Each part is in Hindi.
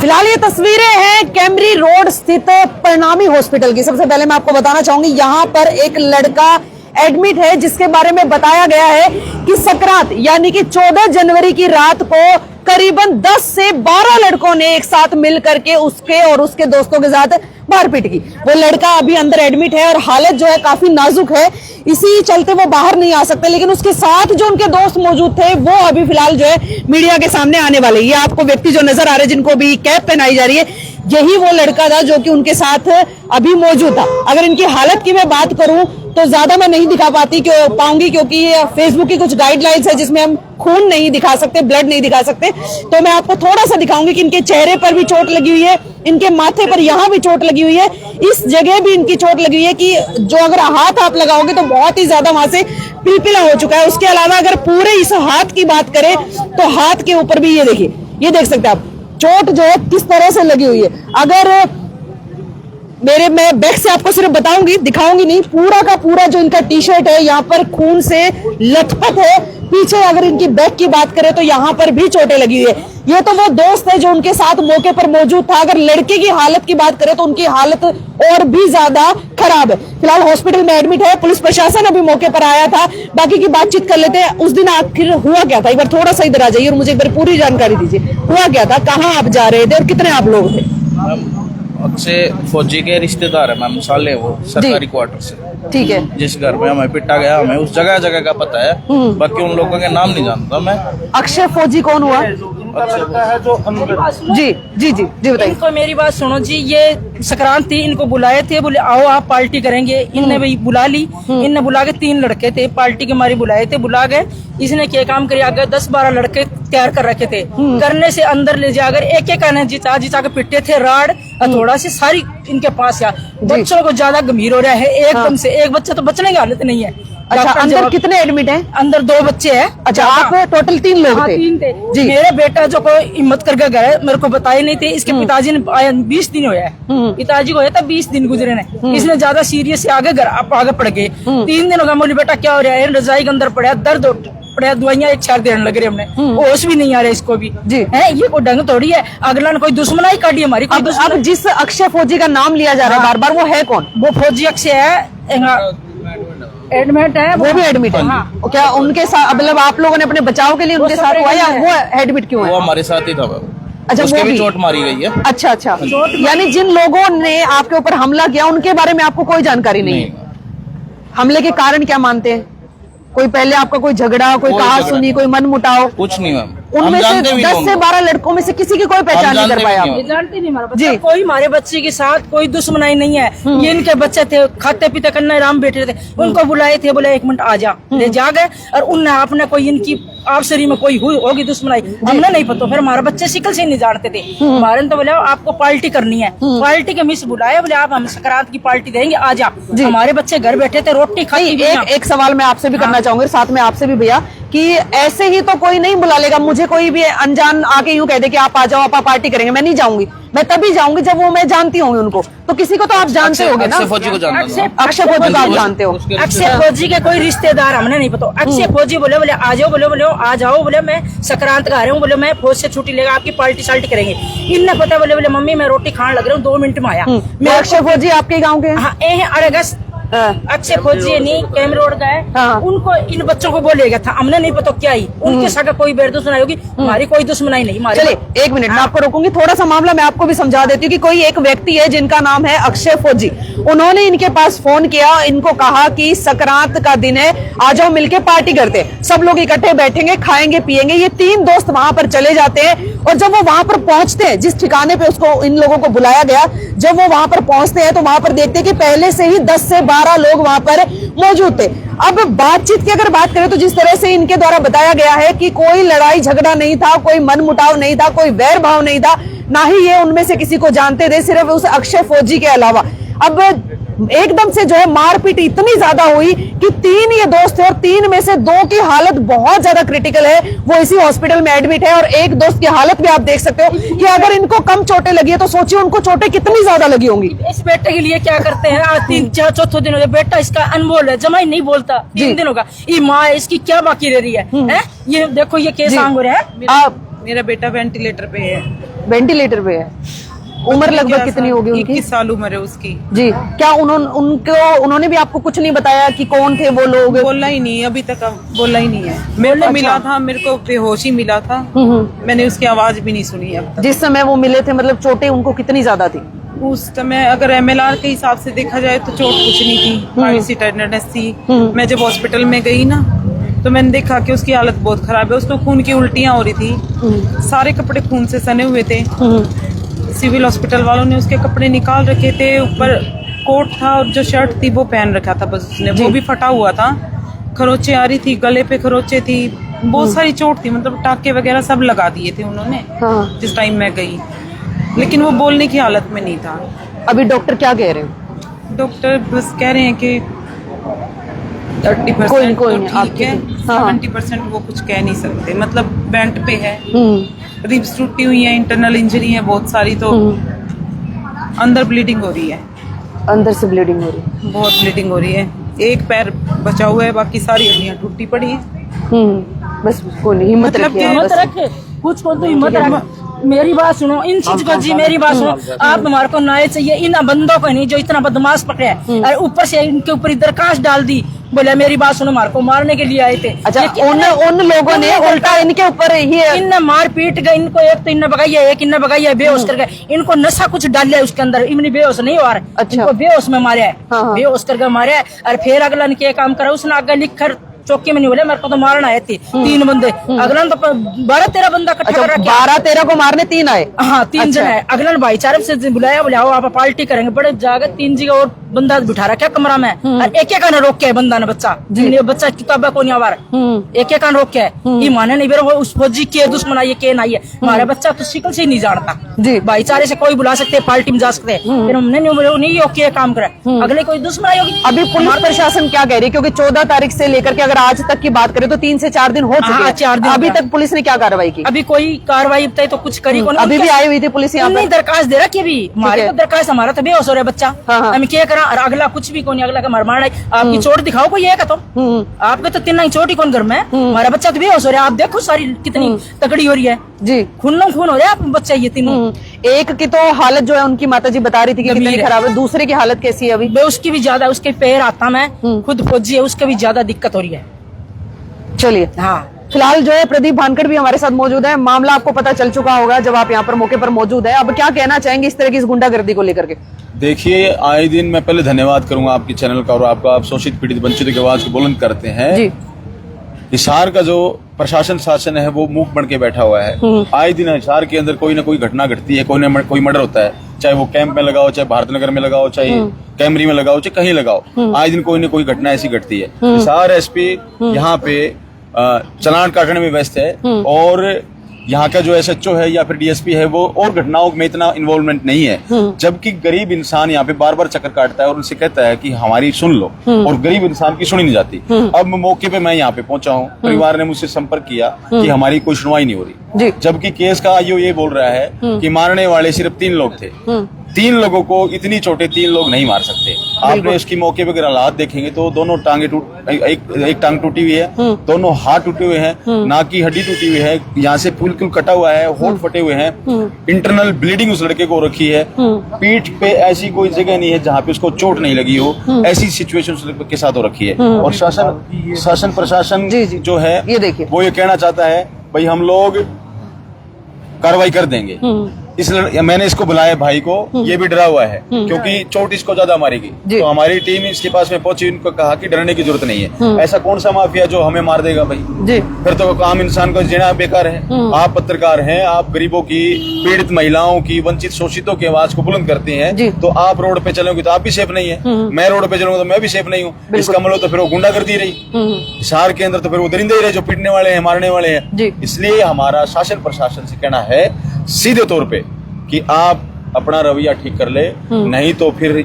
फिलहाल ये तस्वीरें हैं कैमरी रोड स्थित परिणामी हॉस्पिटल की। सबसे पहले मैं आपको बताना चाहूंगी, यहाँ पर एक लड़का एडमिट है जिसके बारे में बताया गया है कि सकरात यानी कि 14 जनवरी की रात को करीबन 10 से 12 लड़कों ने एक साथ मिल करके उसके और उसके दोस्तों के साथ मारपीट की। वो लड़का अभी अंदर एडमिट है और हालत जो है काफी नाजुक है, इसी चलते वो बाहर नहीं आ सकते। लेकिन उसके साथ जो उनके दोस्त मौजूद थे वो अभी फिलहाल जो है मीडिया के सामने आने वाले। ये आपको व्यक्ति जो नजर आ रहे हैं जिनको भी कैप पहनाई जा रही है, यही वो लड़का था जो कि उनके साथ अभी मौजूद था। अगर इनकी हालत की मैं बात करूं तो ज्यादा मैं नहीं दिखा पाऊंगी क्योंकि फेसबुक की कुछ गाइडलाइंस है जिसमें हम खून नहीं दिखा सकते, ब्लड नहीं दिखा सकते। तो मैं आपको थोड़ा सा दिखाऊंगी कि इनके चेहरे पर भी चोट लगी हुई है, इनके माथे पर यहाँ भी चोट लगी हुई है, इस जगह भी इनकी चोट लगी हुई है कि जो अगर हाथ आप लगाओगे तो बहुत ही ज्यादा वहां से पिलपिला हो चुका है। उसके अलावा अगर पूरे इस हाथ की बात करें तो हाथ के ऊपर भी ये देखिए, ये देख सकते हैं आप चोट जो है किस तरह से लगी हुई है। अगर मैं बैक से आपको सिर्फ बताऊंगी, दिखाऊंगी नहीं, पूरा का पूरा जो इनका टी शर्ट है यहाँ पर खून से लथपथ है। पीछे अगर इनकी बैक की बात करें तो यहाँ पर भी चोटें लगी हुई है। ये तो वो दोस्त है जो उनके साथ मौके पर मौजूद था। अगर लड़के की हालत की बात करें तो उनकी हालत और भी ज्यादा खराब है। फिलहाल हॉस्पिटल में एडमिट है, पुलिस प्रशासन अभी मौके पर आया था। बाकी की बातचीत कर लेते हैं। उस दिन आखिर हुआ क्या था, एक बार थोड़ा सा इधर आ जाइए और मुझे एक बार पूरी जानकारी दीजिए। हुआ क्या था, कहाँ आप जा रहे थे और कितने आप लोग थे? अक्षय फौजी के रिश्तेदार है मैम, साले वो सरकारी क्वार्टर से। ठीक है। जिस घर में हमें पिटा गया हमें उस जगह जगह का पता है, बाकी उन लोगों के नाम नहीं जानता मैं। अक्षय फौजी कौन हुआ? है जो जी जी जी जी बताइए। इनको मेरी बात सुनो जी, ये संक्रांत थी, इनको बुलाए थे, बोले आओ आप पार्टी करेंगे। इनने भाई बुला ली, इनने बुला के 3 लड़के थे पार्टी के मारी बुलाए थे, बुला गए। इसने क्या काम करे, आगे 10-12 लड़के तैयार कर रखे थे। करने से अंदर ले जाकर एक एक आने जिता के पिटे थे, राड थोड़ा सी सारी इनके पास यार। बच्चों को ज्यादा गंभीर हो रहा है एकदम से। एक बच्चा तो बचने की हालत नहीं है। अच्छा, अंदर कितने एडमिट हैं? अंदर 2 बच्चे हैं। अच्छा, आप टोटल 3 लोग थे? 3 थे जी। मेरे बेटा जो को हिम्मत करके गए, मेरे को बताए नहीं थे। इसके पिताजी ने 20 दिन हुआ है, पिताजी को होया था 20 दिन गुजरे ने। इसने ज्यादा सीरियस से आगे पड़ गए। 3 दिन हो गए, बोले बेटा क्या हो रहा है? रजाई के अंदर पड़ा, दर्द पड़ा, दवाइयां 1-4 देने लग रही हमने, होश भी नहीं आ रहा इसको भी जी है। ये कोई ढंग थोड़ी है, अगला ने कोई दुश्मनाई काटी हमारी। अब जिस अक्षय फौजी का नाम लिया जा रहा है बार बार, वो है कौन? वो फौजी अक्षय है, एडमिट है, वो भी एडमिट है। हाँ। क्या उनके साथ मतलब आप लोगों ने अपने बचाव के लिए उनके साथ हुआ या वो एडमिट क्यों है? वो हमारे साथ ही था। अच्छा, उसके वो भी चोट मारी गई है। अच्छा अच्छा, यानी जिन लोगों ने आपके ऊपर हमला किया उनके बारे में आपको कोई जानकारी नहीं है? हमले के कारण क्या मानते हैं? कोई पहले आपका कोई झगड़ा, कोई कहा सुनी, कोई मन मुटाव? कुछ नहीं मैम। उनमें से 10 से 12 लड़कों में से किसी की कोई पहचान नहीं कर पाया? जानते नहीं हमारा बच्चा, कोई हमारे बच्चे के साथ कोई दुश्मनाई नहीं है। ये इनके बच्चे थे, खाते पीते करना आराम बैठे थे, उनको बुलाए थे, बोले 1 मिनट आ जा, ले जा गए। और उनने आपने कोई इनकी आपसरी में कोई होगी दुश्मनाई, हमने नहीं पता। फिर हमारे बच्चे शिकल से नहीं जानते थे। हमारे ने तो बोले आपको पार्टी करनी है, पार्टी के मिस बुलाया, बोले आप हम संक्रांत की पार्टी देंगे, आ जा। हमारे बच्चे घर बैठे थे, रोटी खाई। एक सवाल मैं आपसे भी करना चाहूंगी, साथ में आपसे भी भैया, कि ऐसे ही तो कोई नहीं बुला लेगा। मुझे कोई भी अनजान आके यूं कह दे कि आप आ जाओ, आप पार्टी करेंगे, मैं नहीं जाऊंगी। मैं तभी जाऊंगी जब वो मैं जानती होंगी उनको। तो किसी को तो आप जानते होंगे ना? अक्षय फौजी को जानता हूं। अक्षय फौजी को आप जानते हो? अक्षय फौजी के कोई रिश्तेदार हमने नहीं पता। अक्षय फौजी बोले आ जाओ, बोले आ जाओ, बोले मैं संक्रांत का आ रहा हूँ, बोले मैं फौज से छुट्टी लेगा, आपकी पार्टी शाल्टी करेंगे। इनने पता बोले मम्मी मैं रोटी खाने लग रहा हूँ, 2 मिनट में आया। मैं अक्षय फौजी आपके गाँव के? हाँ, अड़गस अक्षय फौजी नहीं कैम रोड गए। उनको इन बच्चों को बोलेगा था, हमने नहीं पता क्या ही उनके साथ कोई बेर दुश्मनाई होगी, हमारी कोई दुश्मनाई नहीं। चलिए 1 मिनट मैं आपको रोकूंगी, थोड़ा सा मामला मैं आपको भी समझा देती हूँ कि कोई एक व्यक्ति है जिनका नाम है अक्षय फौजी। उन्होंने इनके पास फोन किया, इनको कहा कि संक्रांत का दिन है, आ जाओ मिलके पार्टी करते हैं, सब लोग इकट्ठे बैठेंगे, खाएंगे पिएंगे। ये 3 दोस्त वहां पर चले जाते हैं और जब वो वहां पर पहुंचते हैं, जिस ठिकाने पे उसको इन लोगों को बुलाया गया, जब वो वहां पर पहुंचते हैं तो वहां पर देखते हैं कि पहले से ही 10 से 12 लोग वहां पर मौजूद थे। अब बातचीत की अगर बात करें तो जिस तरह से इनके द्वारा बताया गया है कि कोई लड़ाई झगड़ा नहीं था, कोई मनमुटाव नहीं था, कोई वैर भाव नहीं था, ना ही ये उनमें से किसी को जानते थे, सिर्फ उस अक्षय फौजी के अलावा। अब एकदम से जो है मारपीट इतनी ज्यादा हुई कि 3 ये दोस्त थे और 3 में से 2 की हालत बहुत ज्यादा क्रिटिकल है, वो इसी हॉस्पिटल में एडमिट है। और एक दोस्त की हालत भी आप देख सकते हो कि अगर इनको कम चोटें लगी है तो सोचिए उनको चोटें कितनी ज्यादा लगी होंगी। इस बेटे के लिए क्या करते हैं, आज 3-4 चौथे दिन हो गए, बेटा इसका अनमोल है, जमा ही नहीं बोलता, 3 दिन होगा। ये माँ इसकी क्या बाकी रह रही है? ये देखो ये केस आंग हो रहा है। मेरा बेटा वेंटिलेटर पे है। वेंटिलेटर पे है। उम्र लगभग कितनी होगी उनकी? 21 साल उम्र है उसकी। जी, क्या उन्होंने भी आपको कुछ नहीं बताया कि कौन थे वो लोग? बोला ही नहीं, अभी तक बोला ही नहीं है। मेरे को मिला था, मेरे को बेहोश ही मिला था। मैंने उसकी आवाज भी नहीं सुनी अब तक। जिस समय वो मिले थे, मतलब चोटें उनको कितनी ज्यादा थी? उस समय अगर MLR के हिसाब से देखा जाए तो चोट कुछ नहीं थी, थोड़ी सी टेंडरनेस थी। मैं जब हॉस्पिटल में गई ना तो मैंने देखा कि उसकी हालत बहुत खराब है, उसको खून की उल्टियां हो रही थी, सारे कपड़े खून से सने हुए थे। सिविल हॉस्पिटल वालों ने उसके कपड़े निकाल रखे थे, ऊपर कोट था और जो शर्ट थी वो पहन रखा था बस उसने, वो भी फटा हुआ था, खरोचे आ रही थी, गले पे खरोचे थी, बहुत सारी चोट थी, मतलब टाके वगैरह सब लगा दिए थे उन्होंने जिस टाइम मैं गई, लेकिन वो बोलने की हालत में नहीं था। अभी डॉक्टर क्या कह रहे हैं? डॉक्टर बस कह रहे हैं कि 30% कोई तो नहीं, ठीक आपके है, 70% वो कुछ कह नहीं सकते, मतलब बेंट पे है, रिब्स टूटी हुई है, इंटरनल इंजरी है बहुत सारी, तो अंदर ब्लीडिंग हो रही है, अंदर से ब्लीडिंग हो रही है। बहुत ब्लीडिंग हो रही है, एक पैर बचा हुआ है, बाकी सारी हड्डियां टूटी पड़ी है। बस कोई नहीं, हिम्मत मतलब रखिए, हिम्मत बस। रखे, कुछ को तो हिम्मत रख। मेरी बात सुनो, इन चीज को जी मेरी बात सुनो, आप हमारे को न्याय चाहिए, इन बंदों को नहीं जो इतना बदमाश पकड़े हैं, और ऊपर से इनके ऊपर दरखास्त डाल दी, बोले मेरी बात सुनो, हमारे को मारने के लिए आए थे। अच्छा, उन लोगों ने उल्टा इनके ऊपर ही इनने मार पीट गए इनको, एक तो इनने भगाई है, एक इनने भगाई है, बेहोश कर गए, इनको नशा कुछ डाल लिया उसके अंदर, इमनी बेहोश नहीं हुआ, इनको बेहोश में मारे है, बेहोश करके मारे है, और फिर अगला ने क्या काम करा, उसने आगे लिख कर चौकी में नहीं बोले मेरे को तो मारना है, 3 बंदे, अगला ने तो 12-13 बंदा इकट्ठा कर रखा। 12-13 को मारने 3 आए? हाँ, 3 जन है। अगला ने भाईचारे से बुलाया, बोले आओ आप पार्टी करेंगे, बड़े जाकर 3 जगह और बंदा बिठा रखा कमरा में, और एक एक रोक के बंदा ने बच्चा बच्चा किताबा को नहीं आवार, एक एक रोक के ये माने नहीं बेरो उस फौजी के दुश्मन आइए के नहीं है, हमारा बच्चा तो शिकल से ही नहीं जानता जी, भाईचारे से कोई बुला सकते, पार्टी में जा सकते, फिर हमने नहीं ओके काम करे, अगले कोई दुश्मन आई होगी। अभी पुलिस प्रशासन क्या कह रही है, क्योंकि 14 तारीख से लेकर के अगर आज तक की बात करें तो 3 से 4 दिन हो चुके हैं, 4 दिन अभी तक पुलिस ने क्या कार्रवाई की? अभी कोई कार्रवाई तो कुछ करी कौन? अभी भी आई हुई थी पुलिस यहाँ पर, दरखास्त दे रखी, अभी हमारे को दरखास्त, हमारा तो बेहोश हो रहा है बच्चा, हम क्या करा, और अगला कुछ भी कौन, अगला का मरमाना है, आपकी चोट दिखाओ कोई है तो, आपके तो 3 चोट ही कौन घर में, हमारा बच्चा तो बेहोश हो रहा है, आप देखो सारी कितनी तकड़ी हो रही है जी, खून हो रहा है आप बच्चा, ये तीनों। एक की तो हालत जो है उनकी माताजी बता रही थी कि कितनी खराब है, दूसरे की हालत कैसी है अभी? उसकी भी ज्यादा, उसके पैर आता में खुद फौजी है, उसके भी ज्यादा दिक्कत हो रही है। चलिए, हाँ, फिलहाल जो है प्रदीप भानखड़ भी हमारे साथ मौजूद है। मामला आपको पता चल चुका होगा जब आप यहाँ पर मौके पर मौजूद है, अब क्या कहना चाहेंगे इस तरह की इस गुंडागर्दी को लेकर के? देखिए, आए दिन मैं पहले धन्यवाद करूंगा आपके चैनल का और आपका, आप शोषित पीड़ित वंचितों की आवाज को बुलंद करते हैं जी। हिसार का जो प्रशासन शासन है वो मूक बन के बैठा हुआ है। आए दिन हिसार के अंदर कोई ना कोई घटना घटती है, कोई मर्डर होता है, चाहे वो कैंप में लगाओ, चाहे भारत नगर में लगाओ, चाहे कैमरी में लगाओ, चाहे कहीं लगाओ, आए दिन कोई ना कोई घटना ऐसी घटती है। हिसार SP यहाँ पे चालान काटने में व्यस्त है, और यहाँ का जो SHO है या फिर DSP है वो और घटनाओं में इतना इन्वॉल्वमेंट नहीं है, जबकि गरीब इंसान यहाँ पे बार बार चक्कर काटता है और उनसे कहता है कि हमारी सुन लो, और गरीब इंसान की सुनी नहीं जाती। अब मौके पे मैं यहाँ पे पहुंचा हूँ, परिवार ने मुझसे संपर्क किया कि हमारी कोई सुनवाई नहीं हो रही, जबकि केस का IO ये बोल रहा है कि मारने वाले सिर्फ 3 लोग थे, 3 लोगों को इतनी चोटें 3 लोग नहीं मार सकते। आपने इसकी मौके पे अगर हालात देखेंगे तो दोनों टांगे एक टांग टूटी हुई है, दोनों हाथ टूटे हुए हैं, नाक की हड्डी टूटी हुई है, यहाँ से बिल्कुल कटा हुआ है, होंठ फटे हुए हैं, इंटरनल ब्लीडिंग उस लड़के को रखी है, पीठ पे ऐसी कोई जगह नहीं है जहाँ पे उसको चोट नहीं लगी हो, ऐसी सिचुएशन के साथ हो रखी है। और शासन प्रशासन जो है ये देखिए, वो ये कहना चाहता है भाई हम लोग कार्रवाई कर देंगे, इसलिए मैंने इसको बुलाया भाई को, ये भी डरा हुआ है क्योंकि चोट इसको ज्यादा मारेगी, तो हमारी टीम इसके पास में पहुंची, इनको कहा कि डरने की जरूरत नहीं है, ऐसा कौन सा माफिया जो हमें मार देगा भाई जी? फिर तो आम इंसान को जीना बेकार है। आप पत्रकार हैं, आप गरीबों की, पीड़ित महिलाओं की, वंचित शोषितों की आवाज को बुलंद करते हैं, तो आप रोड पे चलोगे तो आप भी सेफ नहीं है, मैं रोड पे चलूंगा तो मैं भी सेफ नहीं हूँ। इसका मतलब तो फिर वो गुंडागर्दी रही, हिसार के अंदर तो फिर वो दरिंदे ही रहे जो पीटने वाले हैं, मारने वाले हैं। इसलिए हमारा शासन प्रशासन से कहना है सीधे तौर पे कि आप अपना रवैया ठीक कर ले, नहीं तो फिर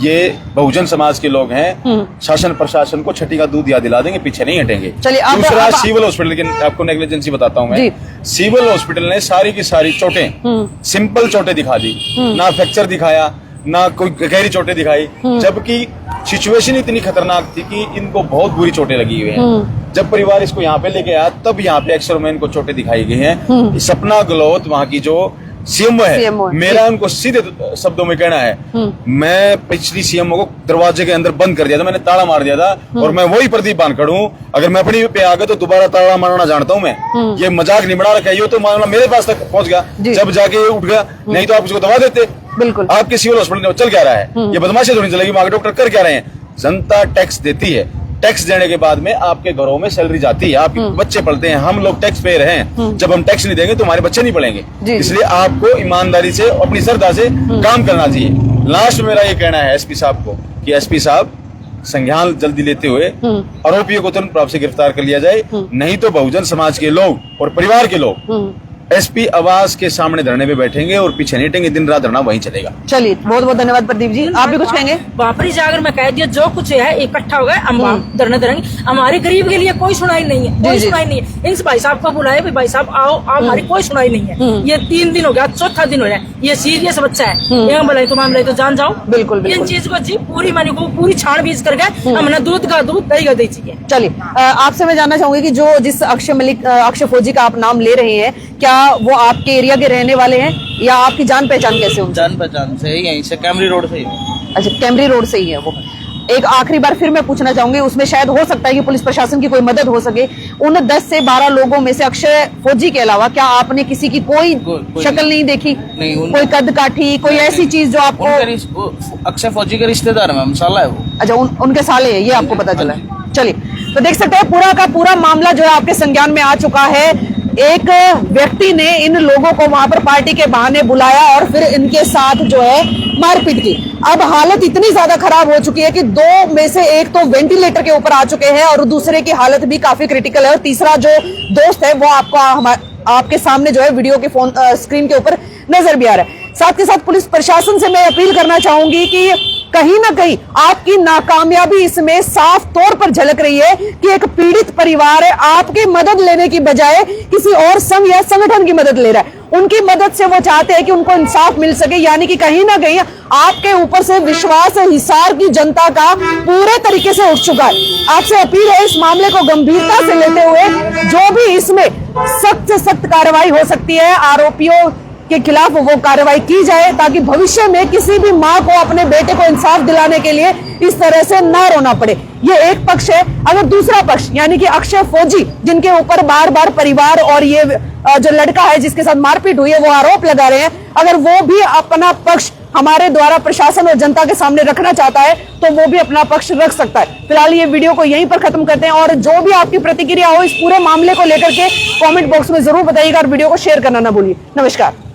ये बहुजन समाज के लोग हैं, शासन प्रशासन को छठी का दूध याद दिला देंगे, पीछे नहीं हटेंगे। दूसरा सिविल हॉस्पिटल की आपको नेग्लिजेंसी बताता हूँ मैं। सिविल हॉस्पिटल ने सारी की सारी चोटें, सिंपल चोटें दिखा दी, ना फ्रैक्चर दिखाया, ना कोई गहरी चोटें दिखाई, जबकि सिचुएशन इतनी खतरनाक थी कि इनको बहुत बुरी चोटें लगी हुई हैं। जब परिवार इसको यहाँ पे लेके आया तब यहाँ पे अक्सर में इनको चोटें दिखाई गई हैं। सपना गहलोत वहाँ की जो सीएमओ है, मेरा उनको सीधे शब्दों में कहना है, मैं पिछली सीएमओ को दरवाजे के अंदर बंद कर दिया था, मैंने ताला मार दिया था और मैं वही प्रदीप बानखड़ हूँ। अगर मैं अपनी पे आ गया तो दोबारा ताला मारना जानता हूँ मैं। ये मजाक नहीं बना रखा है, ये तो मामला मेरे पास तक पहुंच गया जब जाके उठ गया, नहीं तो आप उसको दबा देते। बिल्कुल आपके सिविल हॉस्पिटल में चल क्या रहा है, ये बदमाशी थोड़ी चलेगी, वहां के डॉक्टर कर क्या रहे हैं। जनता टैक्स देती है, टैक्स देने के बाद में आपके घरों में सैलरी जाती है, आपके बच्चे पढ़ते हैं, हम लोग टैक्स पेयर हैं। जब हम टैक्स नहीं देंगे तो हमारे बच्चे नहीं पढ़ेंगे। इसलिए आपको ईमानदारी से अपनी श्रद्धा से काम करना चाहिए। लास्ट में मेरा ये कहना है एसपी साहब को कि एसपी साहब संज्ञान जल्दी लेते हुए आरोपियों को तुरंत प्रभाव से गिरफ्तार कर लिया जाए, नहीं तो बहुजन समाज के लोग और परिवार के लोग एसपी आवास के सामने धरने पे बैठेंगे और पीछे नहीं हटेंगे, दिन रात धरना वहीं चलेगा। चलिए बहुत बहुत धन्यवाद प्रदीप जी, आप भी कुछ कहेंगे? वापरी जाकर मैं कह दिया जो कुछ है इकट्ठा हो गए, हम धरने धरेंगे। हमारे गरीब के लिए कोई सुनाई नहीं है, कोई सुनाई नहीं है। इन भाई साहब को बुलाए, भाई साहब आओ, हमारी कोई सुनाई नहीं है। ये 3 दिन हो गया, चौथा दिन हो गया। ये सीरियस बच्चा है, ये बोला तो मामला तो जान जाओ। बिल्कुल इन चीज को जी पूरी मैंने को पूरी छानबीन करके हमने दूध का दूध, दही का दही चाहिए। चलिए आपसे मैं जानना चाहूंगी कि जो जिस अक्षय फौजी का आप नाम ले रहे हैं, क्या वो आपके एरिया के रहने वाले हैं या आपकी जान पहचान कैसे हो? जान पहचान से यहीं से कैमरी रोड से ही। अच्छा, कैमरी रोड से ही है वो। एक आखिरी बार फिर मैं पूछना चाहूंगी, उसमें शायद हो सकता है कि पुलिस प्रशासन की कोई मदद हो सके। उन 10 से 12 लोगों में से अक्षय फौजी के अलावा क्या आपने किसी की कोई शक्ल नहीं देखी? नहीं, कोई कद काठी, कोई ऐसी चीज जो आपको? अक्षय फौजी के रिश्तेदार में साला है वो। अच्छा, उनके साले है, ये आपको पता चला है। चलिए, तो देख सकते हैं पूरा का पूरा मामला जो है आपके संज्ञान में आ चुका है। एक व्यक्ति ने इन लोगों को वहां पर पार्टी के बहाने बुलाया और फिर इनके साथ जो है मारपीट की। अब हालत इतनी ज्यादा खराब हो चुकी है कि 2 में से एक तो वेंटिलेटर के ऊपर आ चुके हैं और दूसरे की हालत भी काफी क्रिटिकल है, और तीसरा जो दोस्त है वो आपके सामने जो है वीडियो के फोन स्क्रीन के ऊपर नजर भी आ रहा है। साथ के साथ पुलिस प्रशासन से मैं अपील करना चाहूंगी कि कहीं ना कहीं आपकी नाकामयाबी इसमें साफ तौर पर झलक रही है कि एक पीड़ित परिवार है आपकी मदद लेने की बजाय किसी और संघ या संगठन की मदद ले रहा है। उनकी मदद से वो चाहते हैं कि उनको इंसाफ मिल सके, यानी कि कहीं ना कहीं आपके ऊपर से विश्वास हिसार की जनता का पूरे तरीके से उठ चुका है। आपसे अपील है इस मामले को गंभीरता से लेते हुए जो भी इसमें सख्त से सख्त कार्रवाई हो सकती है, आरोपियों के खिलाफ वो कार्रवाई की जाए, ताकि भविष्य में किसी भी माँ को अपने बेटे को इंसाफ दिलाने के लिए इस तरह से ना रोना पड़े। ये एक पक्ष है। अगर दूसरा पक्ष यानी कि अक्षय फौजी, जिनके ऊपर बार बार परिवार और ये जो लड़का है जिसके साथ मारपीट हुई है वो आरोप लगा रहे हैं, अगर वो भी अपना पक्ष हमारे द्वारा प्रशासन और जनता के सामने रखना चाहता है तो वो भी अपना पक्ष रख सकता है। फिलहाल ये वीडियो को यहीं पर खत्म करते हैं, और जो भी आपकी प्रतिक्रिया हो इस पूरे मामले को लेकर के कमेंट बॉक्स में जरूर बताइएगा और वीडियो को शेयर करना ना भूलिए। नमस्कार।